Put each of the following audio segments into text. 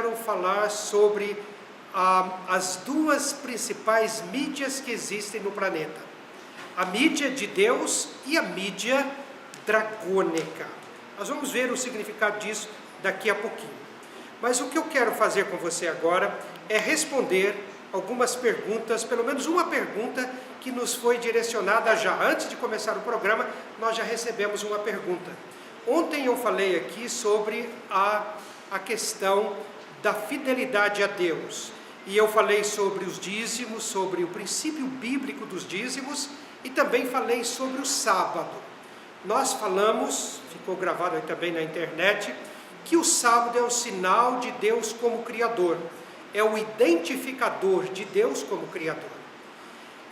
quero falar sobre as duas principais mídias que existem no planeta. A mídia de Deus e a mídia dracônica. Nós vamos ver o significado disso daqui a pouquinho. Mas o que eu quero fazer com você agora é responder algumas perguntas, pelo menos uma pergunta que nos foi direcionada já. Antes de começar o programa, nós já recebemos uma pergunta. Ontem eu falei aqui sobre a questão da fidelidade a Deus. E eu falei sobre os dízimos, sobre o princípio bíblico dos dízimos e também falei sobre o sábado. Nós falamos, ficou gravado aí também na internet, que o sábado é o sinal de Deus como Criador. É o identificador de Deus como Criador.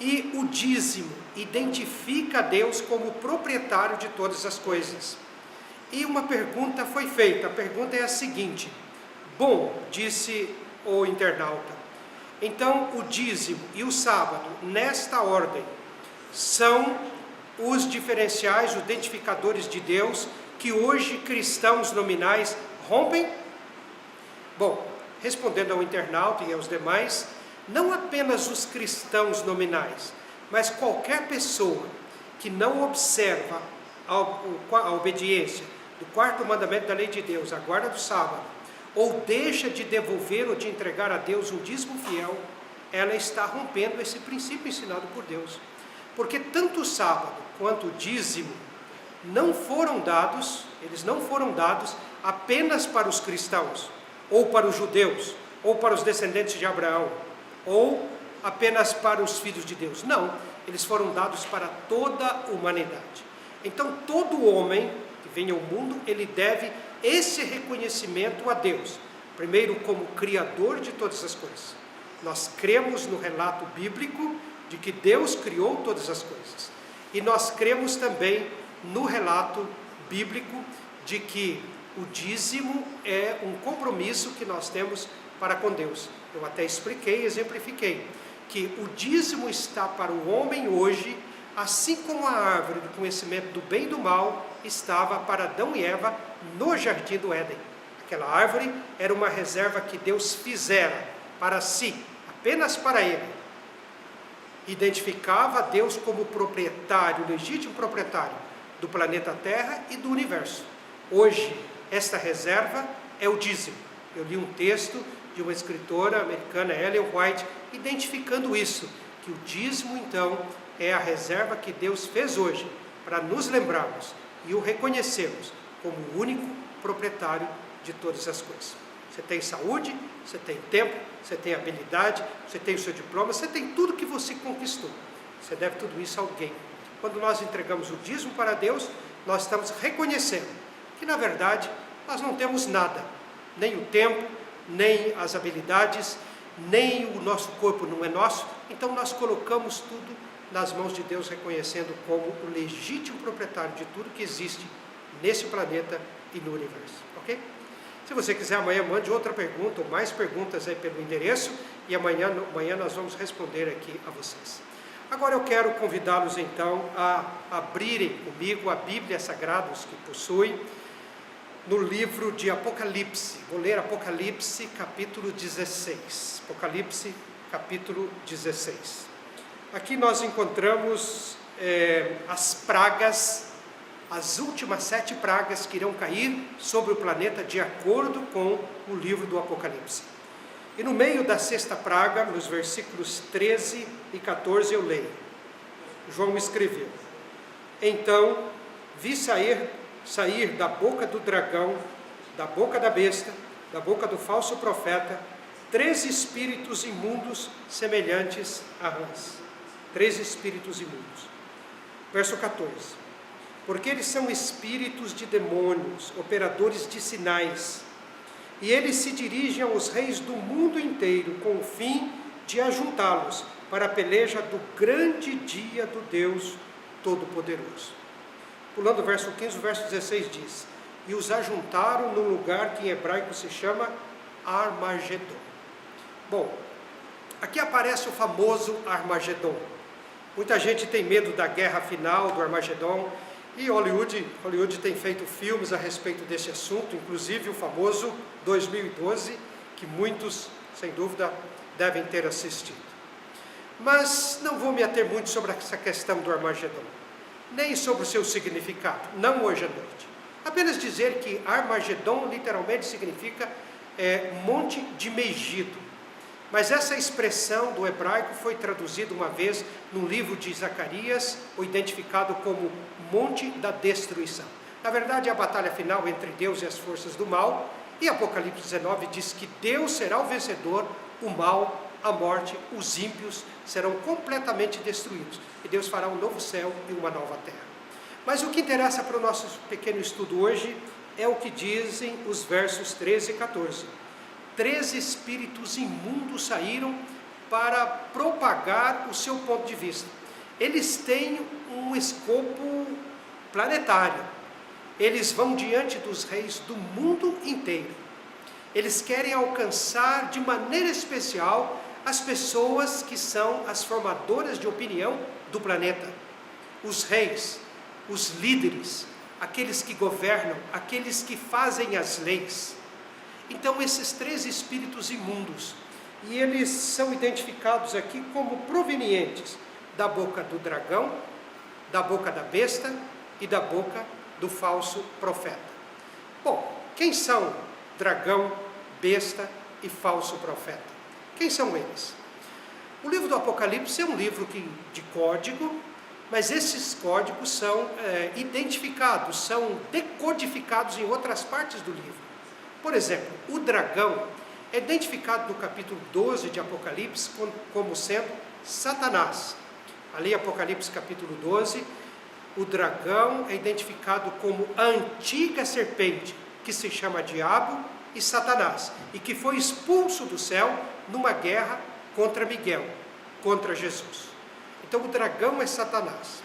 E o dízimo identifica Deus como proprietário de todas as coisas. E uma pergunta foi feita, a pergunta é a seguinte: bom, disse o internauta, então o dízimo e o sábado, nesta ordem, são os diferenciais, os identificadores de Deus, que hoje cristãos nominais rompem? Bom, respondendo ao internauta e aos demais, não apenas os cristãos nominais, mas qualquer pessoa que não observa a obediência do quarto mandamento da lei de Deus, a guarda do sábado, ou deixa de devolver ou de entregar a Deus um dízimo fiel, ela está rompendo esse princípio ensinado por Deus. Porque tanto o sábado quanto o dízimo não foram dados, eles não foram dados apenas para os cristãos, ou para os judeus, ou para os descendentes de Abraão, ou apenas para os filhos de Deus. Não, eles foram dados para toda a humanidade. Então todo homem que vem ao mundo, ele deve esse reconhecimento a Deus, primeiro como Criador de todas as coisas. Nós cremos no relato bíblico de que Deus criou todas as coisas. E nós cremos também no relato bíblico de que o dízimo é um compromisso que nós temos para com Deus. Eu até expliquei, exemplifiquei, que o dízimo está para o homem hoje, assim como a árvore do conhecimento do bem e do mal estava para Adão e Eva no jardim do Éden. Aquela árvore era uma reserva que Deus fizera para si, apenas para ele. Identificava a Deus como proprietário, legítimo proprietário do planeta Terra e do universo. Hoje, esta reserva é o dízimo. Eu li um texto de uma escritora americana, Ellen White, identificando isso, que o dízimo, então, é a reserva que Deus fez hoje, para nos lembrarmos e o reconhecermos como o único proprietário de todas as coisas. Você tem saúde, você tem tempo, você tem habilidade, você tem o seu diploma, você tem tudo que você conquistou. Você deve tudo isso a alguém. Quando nós entregamos o dízimo para Deus, nós estamos reconhecendo que, na verdade, nós não temos nada. Nem o tempo, nem as habilidades, nem o nosso corpo não é nosso. Então nós colocamos tudo nas mãos de Deus, reconhecendo como o legítimo proprietário de tudo que existe nesse planeta e no universo. Ok? Se você quiser, amanhã mande outra pergunta ou mais perguntas aí pelo endereço e amanhã nós vamos responder aqui a vocês. Agora eu quero convidá-los então a abrirem comigo a Bíblia Sagrada, os que possuem, no livro de Apocalipse. Vou ler Apocalipse capítulo 16. Apocalipse capítulo 16. Aqui nós encontramos as pragas, as últimas 7 pragas que irão cair sobre o planeta de acordo com o livro do Apocalipse. E no meio da 6ª praga, nos versículos 13 e 14 eu leio. João escreveu: então vi sair da boca do dragão, da boca da besta, da boca do falso profeta, 3 espíritos imundos semelhantes a rãs. 3 espíritos imundos. Verso 14. Porque eles são espíritos de demônios, operadores de sinais, e eles se dirigem aos reis do mundo inteiro, com o fim de ajuntá-los para a peleja do grande dia do Deus Todo-Poderoso. Pulando o verso 15, o verso 16 diz: e os ajuntaram num lugar que em hebraico se chama Armagedon. Bom, aqui aparece o famoso Armagedon. Muita gente tem medo da guerra final, do Armagedon, e Hollywood tem feito filmes a respeito desse assunto, inclusive o famoso 2012, que muitos, sem dúvida, devem ter assistido. Mas não vou me ater muito sobre essa questão do Armagedon, nem sobre o seu significado, não hoje à noite. Apenas dizer que Armagedon literalmente significa monte de Megido. Mas essa expressão do hebraico foi traduzida uma vez no livro de Zacarias, ou identificado como Monte da Destruição. Na verdade, é a batalha final entre Deus e as forças do mal, e Apocalipse 19 diz que Deus será o vencedor, o mal, a morte, os ímpios serão completamente destruídos, e Deus fará um novo céu e uma nova terra. Mas o que interessa para o nosso pequeno estudo hoje é o que dizem os versos 13 e 14. 13 espíritos imundos saíram para propagar o seu ponto de vista. Eles têm um escopo planetário. Eles vão diante dos reis do mundo inteiro. Eles querem alcançar de maneira especial as pessoas que são as formadoras de opinião do planeta. Os reis, os líderes, aqueles que governam, aqueles que fazem as leis. Então esses 13 espíritos imundos, e eles são identificados aqui como provenientes da boca do dragão, da boca da besta e da boca do falso profeta. Bom, quem são dragão, besta e falso profeta? Quem são eles? O livro do Apocalipse é um livro de código, mas esses códigos são identificados, são decodificados em outras partes do livro. Por exemplo, o dragão é identificado no capítulo 12 de Apocalipse como sendo Satanás. Ali, Apocalipse capítulo 12, o dragão é identificado como a antiga serpente, que se chama Diabo e Satanás, e que foi expulso do céu numa guerra contra Miguel, contra Jesus. Então o dragão é Satanás.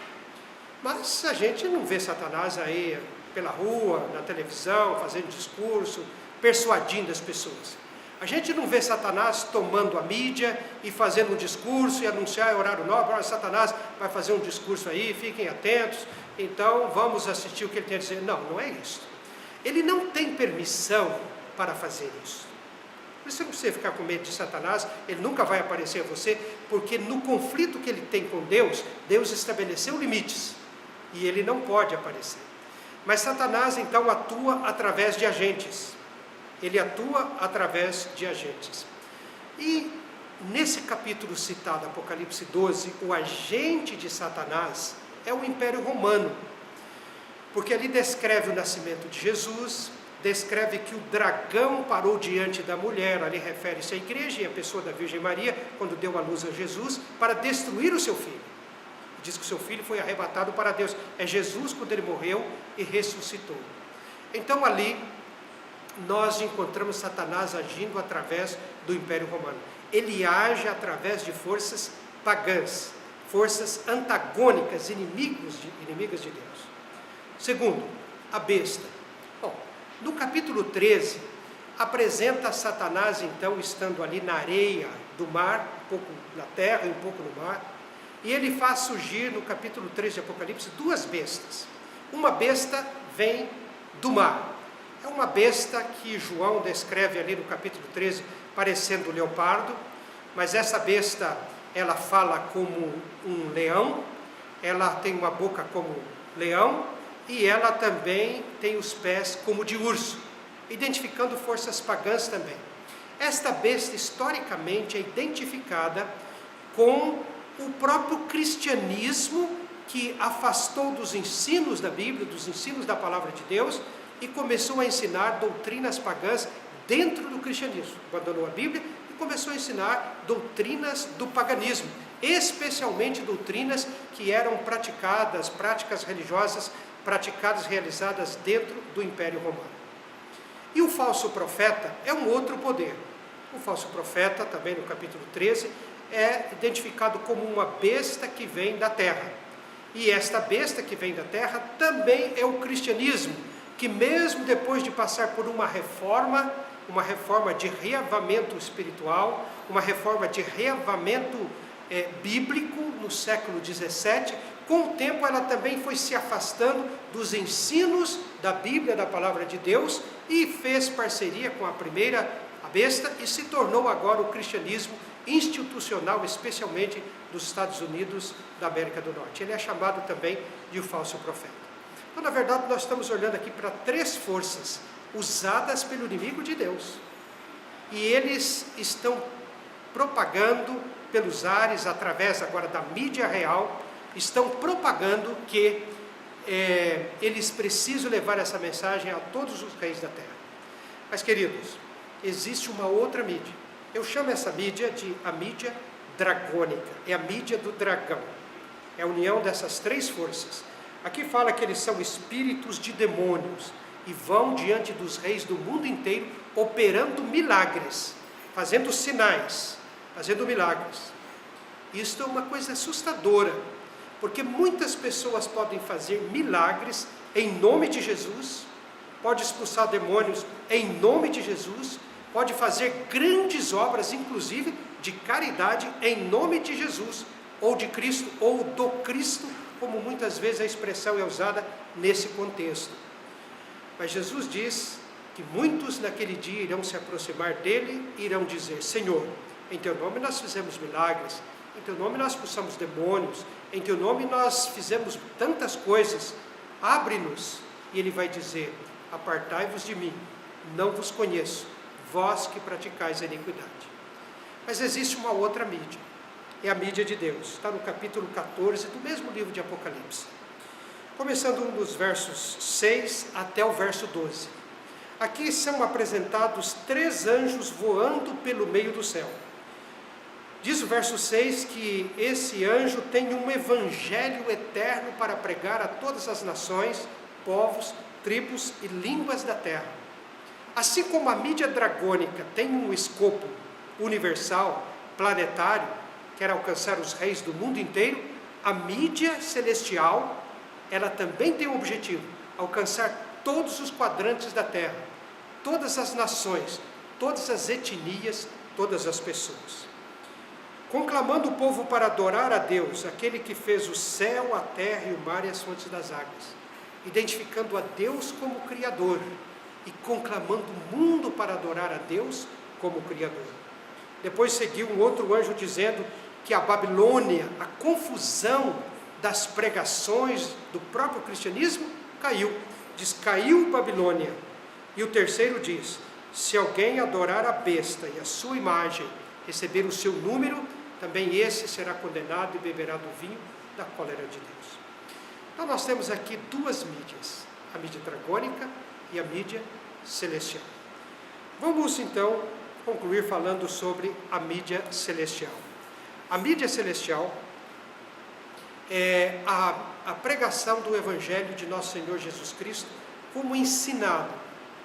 Mas a gente não vê Satanás aí pela rua, na televisão, fazendo discurso, persuadindo as pessoas. A gente não vê Satanás tomando a mídia e fazendo um discurso e anunciar horário nobre. Olha, Satanás vai fazer um discurso aí, fiquem atentos, então vamos assistir o que ele tem a dizer. Não, não é isso. Ele não tem permissão para fazer isso. Você não precisa ficar com medo de Satanás, ele nunca vai aparecer a você, porque no conflito que ele tem com Deus, Deus estabeleceu limites, e ele não pode aparecer. Mas Satanás então atua através de agentes. Ele atua através de agentes. E nesse capítulo citado, Apocalipse 12, o agente de Satanás é o Império Romano. Porque ali descreve o nascimento de Jesus, descreve que o dragão parou diante da mulher, ali refere-se à igreja e à pessoa da Virgem Maria, quando deu à luz a Jesus, para destruir o seu filho. Diz que o seu filho foi arrebatado para Deus. É Jesus quando ele morreu e ressuscitou. Então ali nós encontramos Satanás agindo através do Império Romano. Ele age através de forças pagãs, forças antagônicas, inimigas de Deus. Segundo, a besta. Bom, no capítulo 13, apresenta Satanás então estando ali na areia do mar, um pouco na terra e um pouco no mar, e ele faz surgir no capítulo 13 de Apocalipse duas bestas. Uma besta vem do mar. É uma besta que João descreve ali no capítulo 13, parecendo um leopardo, mas essa besta, ela fala como um leão, ela tem uma boca como leão, e ela também tem os pés como de urso, identificando forças pagãs também. Esta besta, historicamente, é identificada com o próprio cristianismo, que afastou dos ensinos da Bíblia, dos ensinos da Palavra de Deus, e começou a ensinar doutrinas pagãs dentro do cristianismo. Abandonou a Bíblia e começou a ensinar doutrinas do paganismo, especialmente doutrinas que eram praticadas, práticas religiosas praticadas, realizadas dentro do Império Romano. E o falso profeta é um outro poder. O falso profeta, também no capítulo 13, é identificado como uma besta que vem da terra. E esta besta que vem da terra também é o cristianismo, que mesmo depois de passar por uma reforma de reavamento espiritual, uma reforma de reavamento bíblico no século 17, com o tempo ela também foi se afastando dos ensinos da Bíblia, da Palavra de Deus, e fez parceria com a besta e se tornou agora o cristianismo institucional, especialmente dos Estados Unidos da América do Norte. Ele é chamado também de o falso profeta. Então, na verdade, nós estamos olhando aqui para 3 forças usadas pelo inimigo de Deus. E eles estão propagando pelos ares, através agora da mídia real, estão propagando que eles precisam levar essa mensagem a todos os reis da terra. Mas, queridos, existe uma outra mídia. Eu chamo essa mídia de a mídia dragônica, é a mídia do dragão. É a união dessas 3 forças. Aqui fala que eles são espíritos de demônios e vão diante dos reis do mundo inteiro operando milagres, fazendo sinais, fazendo milagres. Isto é uma coisa assustadora, porque muitas pessoas podem fazer milagres em nome de Jesus, pode expulsar demônios em nome de Jesus, pode fazer grandes obras, inclusive de caridade, em nome de Jesus, ou de Cristo, ou do Cristo, como muitas vezes a expressão é usada nesse contexto. Mas Jesus diz que muitos naquele dia irão se aproximar dele e irão dizer: Senhor, em teu nome nós fizemos milagres, em teu nome nós expulsamos demônios, em teu nome nós fizemos tantas coisas, abre-nos. E ele vai dizer: apartai-vos de mim, não vos conheço, vós que praticais a iniquidade. Mas existe uma outra mídia, é a mídia de Deus. Está no capítulo 14 do mesmo livro de Apocalipse, começando nos versos 6 até o verso 12. Aqui são apresentados 3 anjos voando pelo meio do céu. Diz o verso 6 que esse anjo tem um evangelho eterno para pregar a todas as nações, povos, tribos e línguas da terra. Assim como a mídia dragônica tem um escopo universal, planetário, quer alcançar os reis do mundo inteiro, a mídia celestial, ela também tem um objetivo: alcançar todos os quadrantes da terra, todas as nações, todas as etnias, todas as pessoas. Conclamando o povo para adorar a Deus, aquele que fez o céu, a terra e o mar e as fontes das águas, identificando a Deus como Criador e conclamando o mundo para adorar a Deus como Criador. Depois seguiu um outro anjo dizendo que a Babilônia, a confusão das pregações do próprio cristianismo, caiu. Diz: caiu Babilônia. E o terceiro diz: se alguém adorar a besta e a sua imagem, receber o seu número, também esse será condenado e beberá do vinho da cólera de Deus. Então nós temos aqui 2 mídias, a mídia dragônica e a mídia celestial. Vamos então concluir falando sobre a mídia celestial. A mídia celestial é a pregação do Evangelho de nosso Senhor Jesus Cristo, como ensinado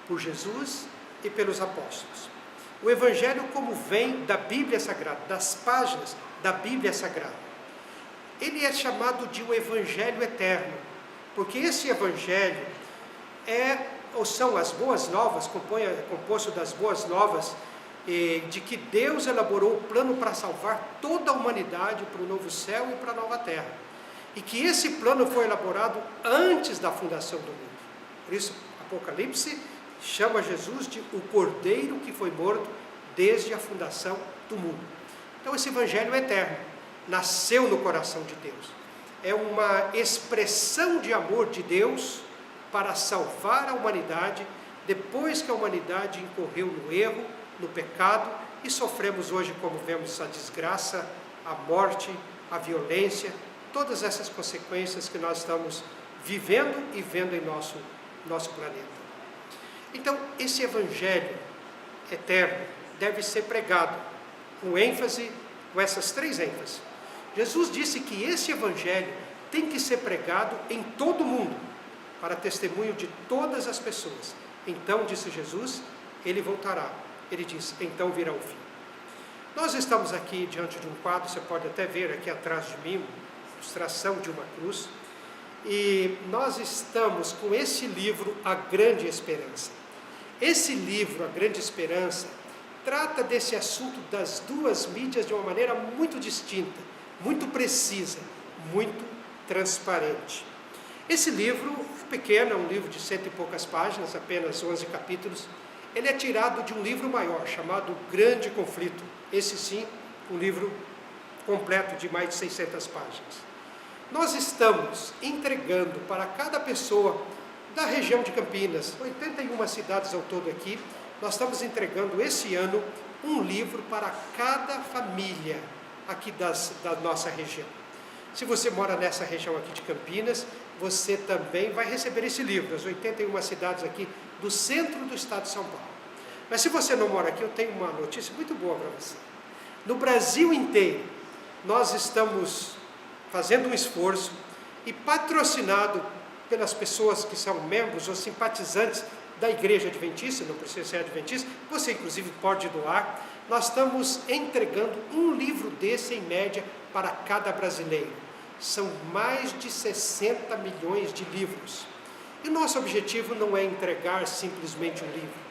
por Jesus e pelos apóstolos. O Evangelho como vem da Bíblia Sagrada, das páginas da Bíblia Sagrada. Ele é chamado de o Evangelho Eterno, porque esse Evangelho são as boas novas, composto das boas novas, de que Deus elaborou o plano para salvar toda a humanidade para o novo céu e para a nova terra. E que esse plano foi elaborado antes da fundação do mundo. Por isso, Apocalipse chama Jesus de o Cordeiro que foi morto desde a fundação do mundo. Então esse Evangelho é eterno, nasceu no coração de Deus. É uma expressão de amor de Deus para salvar a humanidade, depois que a humanidade incorreu no erro, no pecado, e sofremos hoje, como vemos, a desgraça, a morte, a violência, todas essas consequências que nós estamos vivendo e vendo em nosso planeta. Então, esse Evangelho eterno deve ser pregado com ênfase, com essas 3 ênfases. Jesus disse que esse Evangelho tem que ser pregado em todo o mundo, para testemunho de todas as pessoas. Então, disse Jesus, ele voltará. Ele diz: então virá o fim. Nós estamos aqui diante de um quadro, você pode até ver aqui atrás de mim, ilustração de uma cruz, e nós estamos com esse livro, A Grande Esperança. Esse livro, A Grande Esperança, trata desse assunto das 2 mídias de uma maneira muito distinta, muito precisa, muito transparente. Esse livro é pequeno, é um livro de 100 e poucas páginas, apenas 11 capítulos. ele é tirado de um livro maior, chamado Grande Conflito. Esse sim, um livro completo de mais de 600 páginas. Nós estamos entregando para cada pessoa da região de Campinas, 81 cidades ao todo aqui, nós estamos entregando esse ano um livro para cada família aqui da nossa região. Se você mora nessa região aqui de Campinas, você também vai receber esse livro, as 81 cidades aqui do centro do estado de São Paulo. Mas se você não mora aqui, eu tenho uma notícia muito boa para você. No Brasil inteiro, nós estamos fazendo um esforço e patrocinado pelas pessoas que são membros ou simpatizantes da Igreja Adventista, não precisa ser Adventista, você inclusive pode doar. Nós estamos entregando um livro desse em média para cada brasileiro. São mais de 60 milhões de livros. E o nosso objetivo não é entregar simplesmente um livro.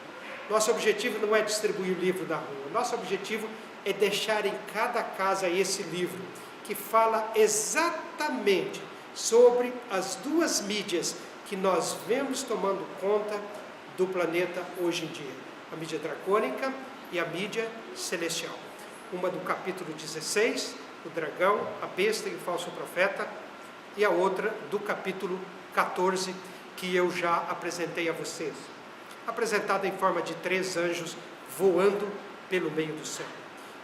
Nosso objetivo não é distribuir o livro da rua. Nosso objetivo é deixar em cada casa esse livro, que fala exatamente sobre as duas mídias que nós vemos tomando conta do planeta hoje em dia. A mídia dracônica e a mídia celestial. Uma do capítulo 16, o dragão, a besta e o falso profeta, e a outra do capítulo 14, que eu já apresentei a vocês. Apresentada em forma de 3 anjos voando pelo meio do céu.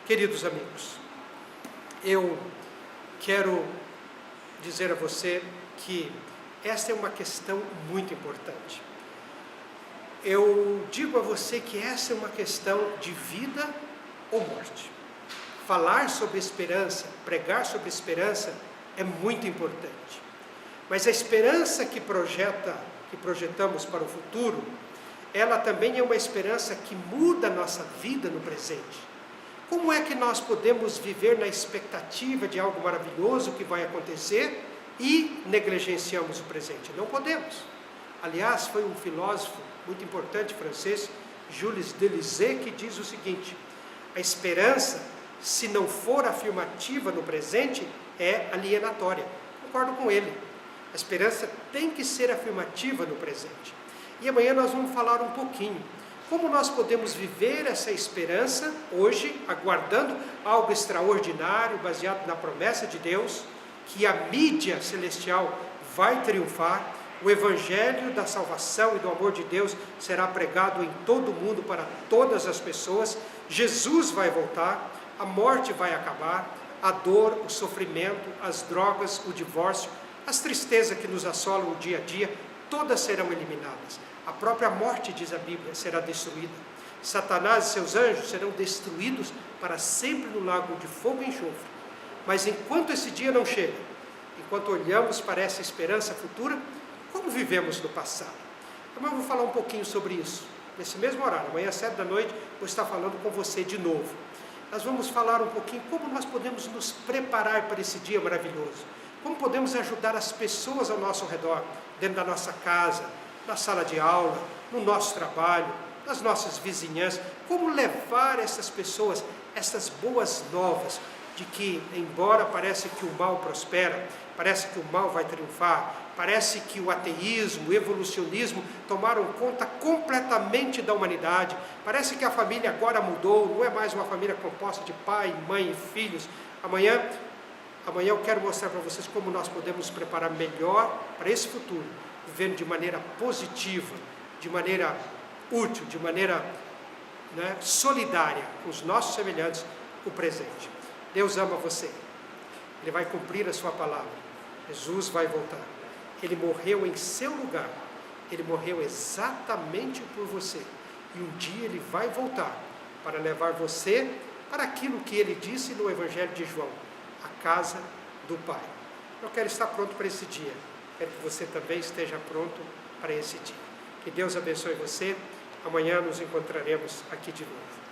Queridos amigos, eu quero dizer a você que esta é uma questão muito importante. Eu digo a você que essa é uma questão de vida ou morte. Falar sobre esperança, pregar sobre esperança é muito importante. Mas a esperança que projetamos para o futuro, ela também é uma esperança que muda a nossa vida no presente. Como é que nós podemos viver na expectativa de algo maravilhoso que vai acontecer e negligenciamos o presente? Não podemos. Aliás, foi um filósofo muito importante francês, Jules Delisle, que diz o seguinte: a esperança, se não for afirmativa no presente, é alienatória. Concordo com ele. A esperança tem que ser afirmativa no presente. E amanhã nós vamos falar um pouquinho como nós podemos viver essa esperança hoje, aguardando algo extraordinário, baseado na promessa de Deus, que a mídia celestial vai triunfar, o evangelho da salvação e do amor de Deus será pregado em todo o mundo para todas as pessoas, Jesus vai voltar, a morte vai acabar, a dor, o sofrimento, as drogas, o divórcio, as tristezas que nos assolam o dia a dia, todas serão eliminadas. A própria morte, diz a Bíblia, será destruída. Satanás e seus anjos serão destruídos para sempre no lago de fogo e enxofre. Mas enquanto esse dia não chega, enquanto olhamos para essa esperança futura, como vivemos no passado? Então eu vou falar um pouquinho sobre isso, nesse mesmo horário. Amanhã às 7 da noite, vou estar falando com você de novo. Nós vamos falar um pouquinho como nós podemos nos preparar para esse dia maravilhoso. Como podemos ajudar as pessoas ao nosso redor, dentro da nossa casa, na sala de aula, no nosso trabalho, nas nossas vizinhanças. Como levar essas pessoas, essas boas novas, de que, embora parece que o mal prospera, parece que o mal vai triunfar, parece que o ateísmo, o evolucionismo tomaram conta completamente da humanidade, parece que a família agora mudou, não é mais uma família composta de pai, mãe e filhos. Amanhã eu quero mostrar para vocês como nós podemos nos preparar melhor para esse futuro, vivendo de maneira positiva, de maneira útil, de maneira solidária com os nossos semelhantes, o presente. Deus ama você, Ele vai cumprir a sua palavra, Jesus vai voltar, Ele morreu em seu lugar, Ele morreu exatamente por você, e um dia Ele vai voltar para levar você para aquilo que Ele disse no Evangelho de João, a casa do Pai. Eu quero estar pronto para esse dia, quero que você também esteja pronto para esse dia. Que Deus abençoe você, amanhã nos encontraremos aqui de novo.